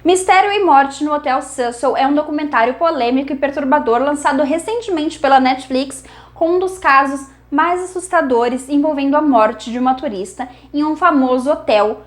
Mistério e Morte no Hotel Cecil é um documentário polêmico e perturbador lançado recentemente pela Netflix, com um dos casos mais assustadores envolvendo a morte de uma turista em um famoso hotel,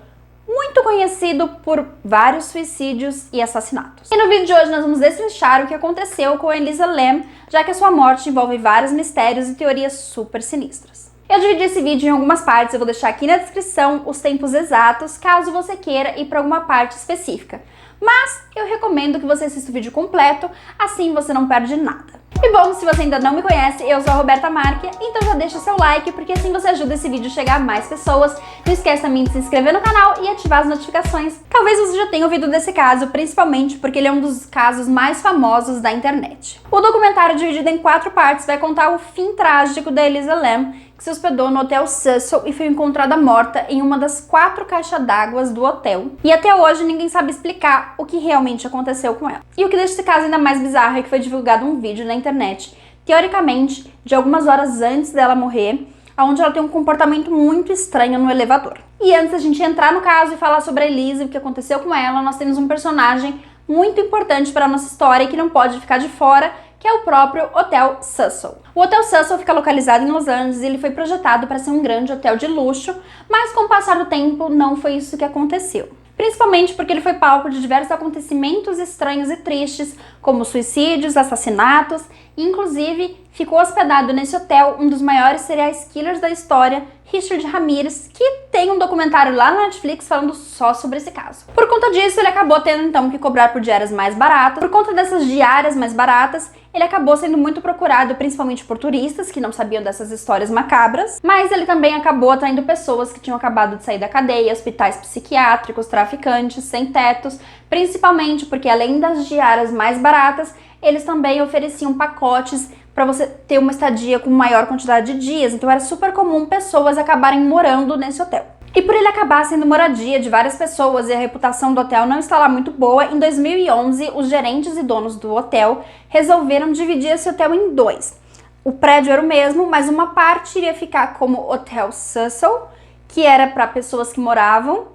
muito conhecido por vários suicídios e assassinatos. E no vídeo de hoje nós vamos destrinchar o que aconteceu com a Elisa Lam, já que a sua morte envolve vários mistérios e teorias super sinistras. Eu dividi esse vídeo em algumas partes, eu vou deixar aqui na descrição os tempos exatos, caso você queira ir para alguma parte específica. Mas eu recomendo que você assista o vídeo completo, assim você não perde nada. E bom, se você ainda não me conhece, eu sou a Roberta Marquia, então já deixa seu like, porque assim você ajuda esse vídeo a chegar a mais pessoas. Não esquece também de se inscrever no canal e ativar as notificações. Talvez você já tenha ouvido desse caso, principalmente porque ele é um dos casos mais famosos da internet. O documentário, dividido em 4 partes, vai contar o fim trágico da Elisa Lam, que se hospedou no Hotel Cecil e foi encontrada morta em uma das 4 caixas d'água do hotel. E até hoje ninguém sabe explicar o que realmente aconteceu com ela. E o que deixa esse caso ainda mais bizarro é que foi divulgado um vídeo na internet, teoricamente, de algumas horas antes dela morrer, onde ela tem um comportamento muito estranho no elevador. E antes da gente entrar no caso e falar sobre a Elisa e o que aconteceu com ela, nós temos um personagem muito importante para a nossa história e que não pode ficar de fora, que é o próprio Hotel Cecil. O Hotel Cecil fica localizado em Los Angeles e ele foi projetado para ser um grande hotel de luxo, mas com o passar do tempo não foi isso que aconteceu. Principalmente porque ele foi palco de diversos acontecimentos estranhos e tristes, como suicídios, assassinatos, e inclusive ficou hospedado nesse hotel um dos maiores serial killers da história, Richard Ramirez, que tem um documentário lá na Netflix falando só sobre esse caso. Por conta disso, ele acabou tendo então que cobrar por diárias mais baratas. Por conta dessas diárias mais baratas, ele acabou sendo muito procurado, principalmente por turistas que não sabiam dessas histórias macabras, mas ele também acabou atraindo pessoas que tinham acabado de sair da cadeia, hospitais psiquiátricos, traficantes, sem tetos, principalmente porque além das diárias mais baratas, eles também ofereciam pacotes para você ter uma estadia com maior quantidade de dias, então era super comum pessoas acabarem morando nesse hotel. E por ele acabar sendo moradia de várias pessoas e a reputação do hotel não estar lá muito boa, em 2011 os gerentes e donos do hotel resolveram dividir esse hotel em 2. O prédio era o mesmo, mas uma parte iria ficar como Hotel Cecil, que era para pessoas que moravam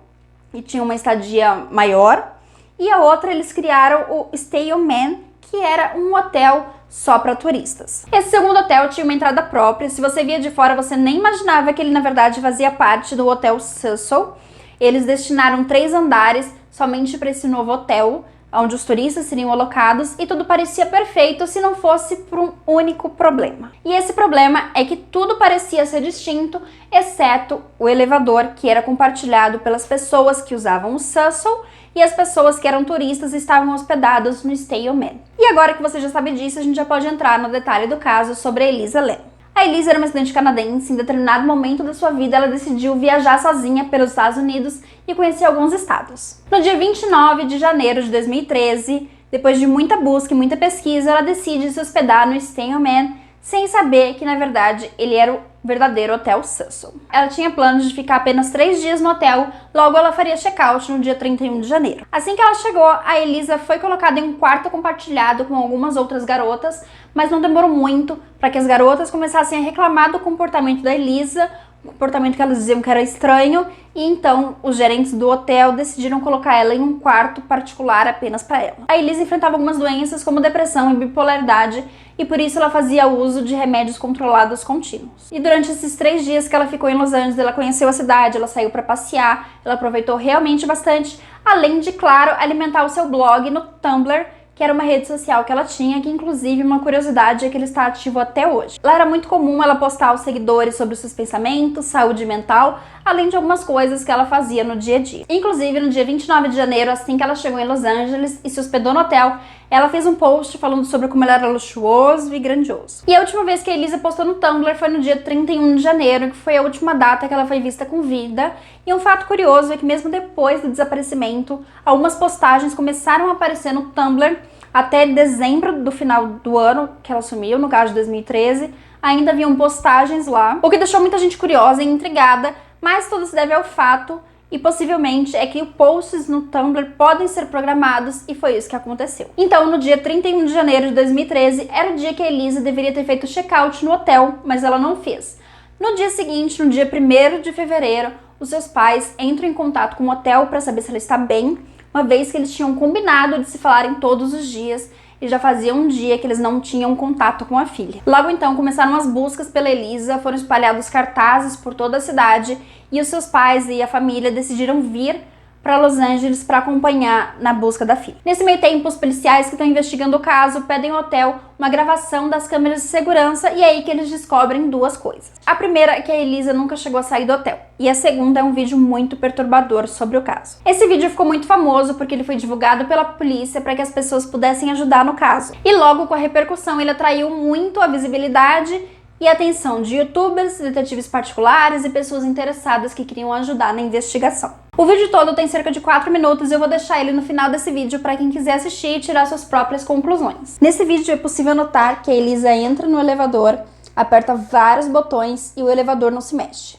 e tinham uma estadia maior, e a outra eles criaram o Stay On Man, que era um hotel só para turistas. Esse segundo hotel tinha uma entrada própria, se você via de fora você nem imaginava que ele na verdade fazia parte do Hotel Cecil. Eles destinaram 3 andares somente para esse novo hotel, onde os turistas seriam alocados, e tudo parecia perfeito se não fosse por um único problema. E esse problema é que tudo parecia ser distinto, exceto o elevador, que era compartilhado pelas pessoas que usavam o Cecil, e as pessoas que eram turistas estavam hospedadas no Stay On Man. E agora que você já sabe disso, a gente já pode entrar no detalhe do caso sobre a Elisa Lam. A Elisa era uma estudante canadense, em determinado momento da sua vida ela decidiu viajar sozinha pelos Estados Unidos e conhecer alguns estados. No dia 29 de janeiro de 2013, depois de muita busca e muita pesquisa, ela decide se hospedar no Stay On Man, sem saber que na verdade ele era o verdadeiro Hotel Cecil. Ela tinha planos de ficar apenas 3 dias no hotel, logo ela faria check-out no dia 31 de janeiro. Assim que ela chegou, a Elisa foi colocada em um quarto compartilhado com algumas outras garotas, mas não demorou muito para que as garotas começassem a reclamar do comportamento da Elisa, um comportamento que elas diziam que era estranho, e então os gerentes do hotel decidiram colocar ela em um quarto particular apenas para ela. A Elisa enfrentava algumas doenças como depressão e bipolaridade, e por isso ela fazia uso de remédios controlados contínuos. E durante esses 3 dias que ela ficou em Los Angeles, ela conheceu a cidade, ela saiu para passear, ela aproveitou realmente bastante, além de, claro, alimentar o seu blog no Tumblr, que era uma rede social que ela tinha, que inclusive uma curiosidade é que ele está ativo até hoje. Lá era muito comum ela postar aos seguidores sobre os seus pensamentos, saúde mental, além de algumas coisas que ela fazia no dia a dia. Inclusive, no dia 29 de janeiro, assim que ela chegou em Los Angeles e se hospedou no hotel, ela fez um post falando sobre como ele era luxuoso e grandioso. E a última vez que a Elisa postou no Tumblr foi no dia 31 de janeiro, que foi a última data que ela foi vista com vida. E um fato curioso é que mesmo depois do desaparecimento, algumas postagens começaram a aparecer no Tumblr até dezembro do final do ano que ela sumiu, no caso de 2013, ainda haviam postagens lá, o que deixou muita gente curiosa e intrigada, mas tudo se deve ao fato e possivelmente é que os posts no Tumblr podem ser programados, e foi isso que aconteceu. Então, no dia 31 de janeiro de 2013, era o dia que a Elisa deveria ter feito check-out no hotel, mas ela não fez. No dia seguinte, no dia 1º de fevereiro, os seus pais entram em contato com o hotel para saber se ela está bem, uma vez que eles tinham combinado de se falarem todos os dias e já fazia um dia que eles não tinham contato com a filha. Logo então começaram as buscas pela Elisa, foram espalhados cartazes por toda a cidade e os seus pais e a família decidiram vir para Los Angeles para acompanhar na busca da filha. Nesse meio tempo, os policiais que estão investigando o caso pedem ao hotel uma gravação das câmeras de segurança e é aí que eles descobrem duas coisas. A primeira é que a Elisa nunca chegou a sair do hotel e a segunda é um vídeo muito perturbador sobre o caso. Esse vídeo ficou muito famoso porque ele foi divulgado pela polícia para que as pessoas pudessem ajudar no caso. E logo com a repercussão ele atraiu muito a visibilidade e a atenção de youtubers, detetives particulares e pessoas interessadas que queriam ajudar na investigação. O vídeo todo tem cerca de 4 minutos e eu vou deixar ele no final desse vídeo para quem quiser assistir e tirar suas próprias conclusões. Nesse vídeo é possível notar que a Elisa entra no elevador, aperta vários botões e o elevador não se mexe.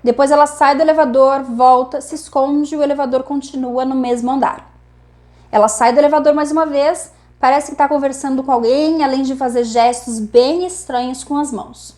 Depois ela sai do elevador, volta, se esconde e o elevador continua no mesmo andar. Ela sai do elevador mais uma vez, parece que está conversando com alguém, além de fazer gestos bem estranhos com as mãos.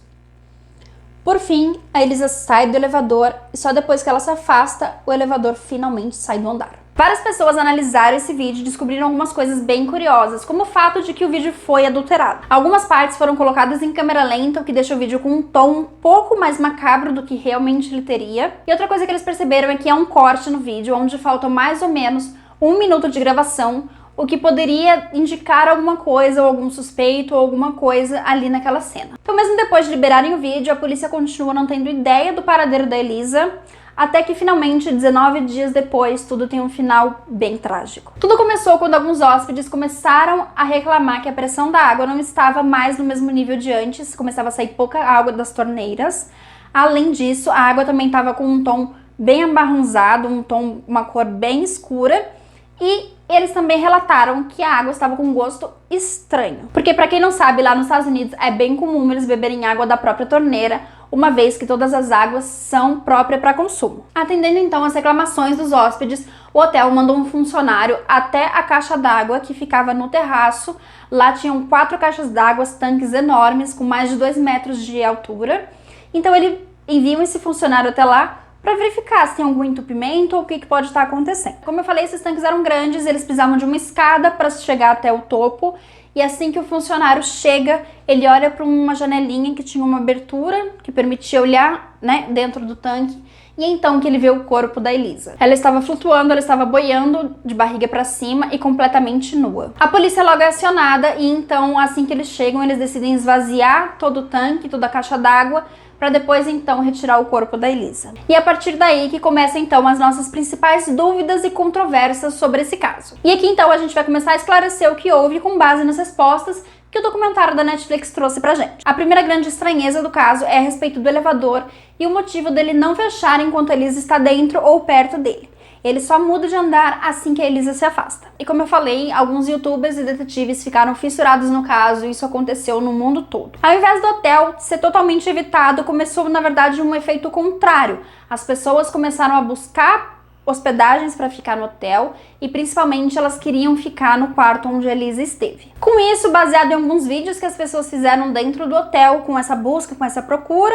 Por fim, a Elisa sai do elevador e só depois que ela se afasta, o elevador finalmente sai do andar. Várias pessoas analisaram esse vídeo e descobriram algumas coisas bem curiosas, como o fato de que o vídeo foi adulterado. Algumas partes foram colocadas em câmera lenta, o que deixa o vídeo com um tom um pouco mais macabro do que realmente ele teria. E outra coisa que eles perceberam é que há um corte no vídeo, onde falta mais ou menos 1 minuto de gravação, o que poderia indicar alguma coisa, ou algum suspeito, ou alguma coisa ali naquela cena. Então mesmo depois de liberarem o vídeo, a polícia continua não tendo ideia do paradeiro da Elisa, até que finalmente, 19 dias depois, tudo tem um final bem trágico. Tudo começou quando alguns hóspedes começaram a reclamar que a pressão da água não estava mais no mesmo nível de antes, começava a sair pouca água das torneiras. Além disso, a água também estava com um tom bem amarronzado, uma cor bem escura, e eles também relataram que a água estava com um gosto estranho. Porque, para quem não sabe, lá nos Estados Unidos é bem comum eles beberem água da própria torneira, uma vez que todas as águas são próprias para consumo. Atendendo então às reclamações dos hóspedes, o hotel mandou um funcionário até a caixa d'água que ficava no terraço. Lá tinham 4 caixas d'água, tanques enormes, com mais de 2 metros de altura. Então ele envia esse funcionário até lá para verificar se tem algum entupimento ou o que pode estar acontecendo. Como eu falei, esses tanques eram grandes, eles precisavam de uma escada para chegar até o topo, e assim que o funcionário chega, ele olha para uma janelinha que tinha uma abertura que permitia olhar, dentro do tanque, e é então que ele vê o corpo da Elisa. Ela estava flutuando, ela estava boiando de barriga para cima e completamente nua. A polícia logo é acionada e então, assim que eles chegam, eles decidem esvaziar todo o tanque, toda a caixa d'água, para depois então retirar o corpo da Elisa. E a partir daí que começam então as nossas principais dúvidas e controvérsias sobre esse caso. E aqui então a gente vai começar a esclarecer o que houve com base nas respostas que o documentário da Netflix trouxe pra gente. A primeira grande estranheza do caso é a respeito do elevador e o motivo dele não fechar enquanto a Elisa está dentro ou perto dele. Ele só muda de andar assim que a Elisa se afasta. E como eu falei, alguns youtubers e detetives ficaram fissurados no caso e isso aconteceu no mundo todo. Ao invés do hotel ser totalmente evitado, começou na verdade um efeito contrário. As pessoas começaram a buscar hospedagens para ficar no hotel e principalmente elas queriam ficar no quarto onde a Elisa esteve. Com isso, baseado em alguns vídeos que as pessoas fizeram dentro do hotel com essa busca, com essa procura,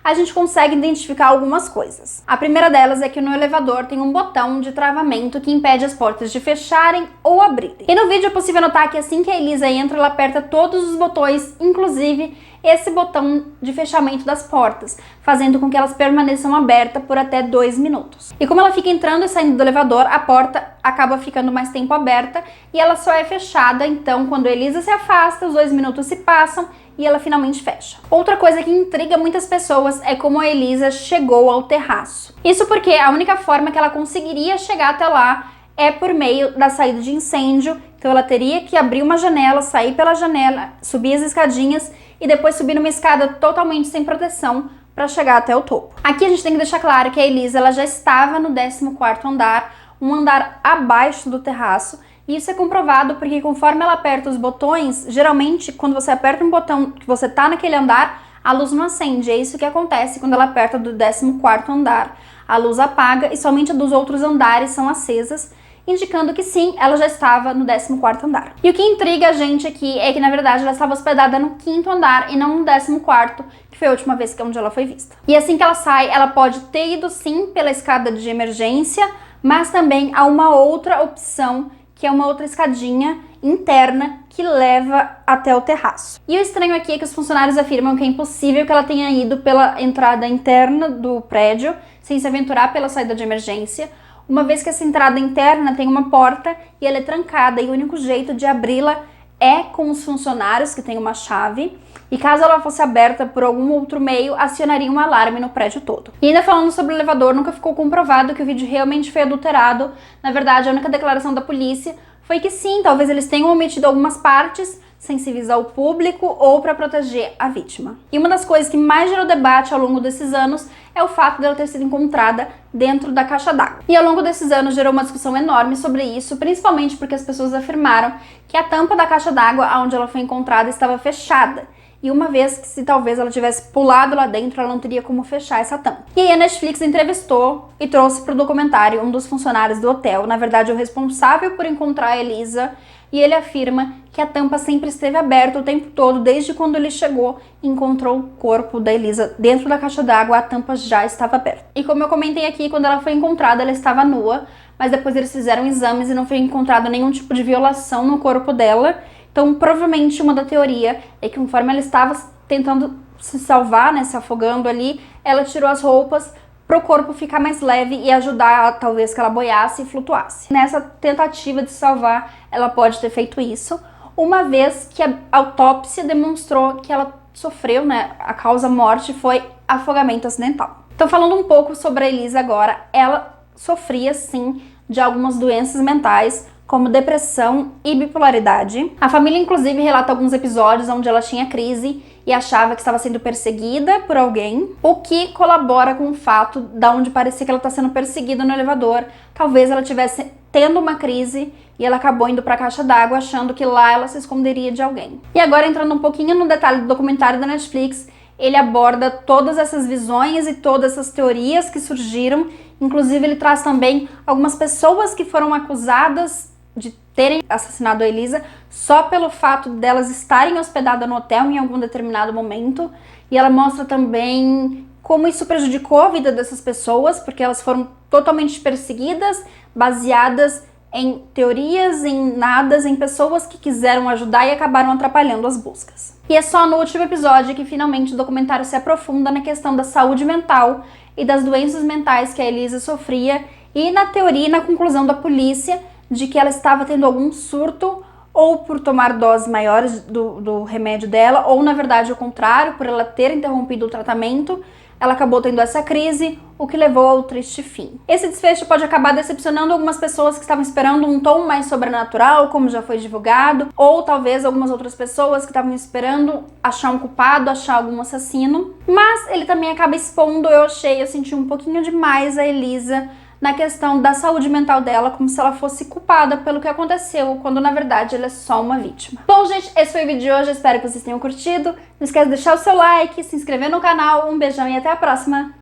a gente consegue identificar algumas coisas. A primeira delas é que no elevador tem um botão de travamento que impede as portas de fecharem ou abrirem. E no vídeo é possível notar que assim que a Elisa entra, ela aperta todos os botões, inclusive esse botão de fechamento das portas, fazendo com que elas permaneçam abertas por até 2 minutos. E como ela fica entrando e saindo do elevador, a porta acaba ficando mais tempo aberta e ela só é fechada, então quando a Elisa se afasta, os 2 minutos se passam e ela finalmente fecha. Outra coisa que intriga muitas pessoas é como a Elisa chegou ao terraço. Isso porque a única forma que ela conseguiria chegar até lá é por meio da saída de incêndio, então ela teria que abrir uma janela, sair pela janela, subir as escadinhas e depois subir numa escada totalmente sem proteção para chegar até o topo. Aqui a gente tem que deixar claro que a Elisa ela já estava no 14º andar, um andar abaixo do terraço, e isso é comprovado porque conforme ela aperta os botões, geralmente quando você aperta um botão que você tá naquele andar, a luz não acende. É isso que acontece quando ela aperta do 14º andar. A luz apaga e somente a dos outros andares são acesas, indicando que sim, ela já estava no 14º andar. E o que intriga a gente aqui é que na verdade ela estava hospedada no 5º andar e não no 14º, que foi a última vez onde ela foi vista. E assim que ela sai, ela pode ter ido sim pela escada de emergência, mas também há uma outra opção, que é uma outra escadinha interna que leva até o terraço. E o estranho aqui é que os funcionários afirmam que é impossível que ela tenha ido pela entrada interna do prédio, sem se aventurar pela saída de emergência, uma vez que essa entrada interna tem uma porta e ela é trancada, e o único jeito de abri-la é com os funcionários, que tem uma chave, e caso ela fosse aberta por algum outro meio, acionaria um alarme no prédio todo. E ainda falando sobre o elevador, nunca ficou comprovado que o vídeo realmente foi adulterado. Na verdade, a única declaração da polícia foi que sim, talvez eles tenham omitido algumas partes, sensibilizar o público ou para proteger a vítima. E uma das coisas que mais gerou debate ao longo desses anos é o fato dela ter sido encontrada dentro da caixa d'água. E ao longo desses anos gerou uma discussão enorme sobre isso, principalmente porque as pessoas afirmaram que a tampa da caixa d'água onde ela foi encontrada estava fechada. E uma vez que se talvez ela tivesse pulado lá dentro, ela não teria como fechar essa tampa. E aí a Netflix entrevistou e trouxe para o documentário um dos funcionários do hotel, na verdade o responsável por encontrar a Elisa, e ele afirma que a tampa sempre esteve aberta o tempo todo, desde quando ele chegou e encontrou o corpo da Elisa dentro da caixa d'água, a tampa já estava aberta. E como eu comentei aqui, quando ela foi encontrada, ela estava nua, mas depois eles fizeram exames e não foi encontrado nenhum tipo de violação no corpo dela. Então, provavelmente, uma da teoria é que conforme ela estava tentando se salvar, né, se afogando ali, ela tirou as roupas para o corpo ficar mais leve e ajudar, talvez, que ela boiasse e flutuasse. Nessa tentativa de salvar, ela pode ter feito isso, uma vez que a autópsia demonstrou que ela sofreu, né, a causa morte foi afogamento acidental. Então, falando um pouco sobre a Elisa agora, ela sofria, sim, de algumas doenças mentais, como depressão e bipolaridade. A família, inclusive, relata alguns episódios onde ela tinha crise e achava que estava sendo perseguida por alguém, o que colabora com o fato de onde parecia que ela está sendo perseguida no elevador. Talvez ela estivesse tendo uma crise e ela acabou indo para a caixa d'água achando que lá ela se esconderia de alguém. E agora, entrando um pouquinho no detalhe do documentário da Netflix, ele aborda todas essas visões e todas essas teorias que surgiram. Inclusive, ele traz também algumas pessoas que foram acusadas de terem assassinado a Elisa só pelo fato delas estarem hospedadas no hotel em algum determinado momento. E ela mostra também como isso prejudicou a vida dessas pessoas, porque elas foram totalmente perseguidas, baseadas em teorias, em nadas, em pessoas que quiseram ajudar e acabaram atrapalhando as buscas. E é só no último episódio que finalmente o documentário se aprofunda na questão da saúde mental e das doenças mentais que a Elisa sofria, e na teoria e na conclusão da polícia de que ela estava tendo algum surto, ou por tomar doses maiores do remédio dela, ou na verdade o contrário, por ela ter interrompido o tratamento, ela acabou tendo essa crise, o que levou ao triste fim. Esse desfecho pode acabar decepcionando algumas pessoas que estavam esperando um tom mais sobrenatural, como já foi divulgado, ou talvez algumas outras pessoas que estavam esperando achar um culpado, achar algum assassino. Mas ele também acaba expondo, eu senti um pouquinho demais a Elisa na questão da saúde mental dela, como se ela fosse culpada pelo que aconteceu, quando na verdade ela é só uma vítima. Bom, gente, esse foi o vídeo de hoje, espero que vocês tenham curtido. Não esquece de deixar o seu like, se inscrever no canal, um beijão e até a próxima!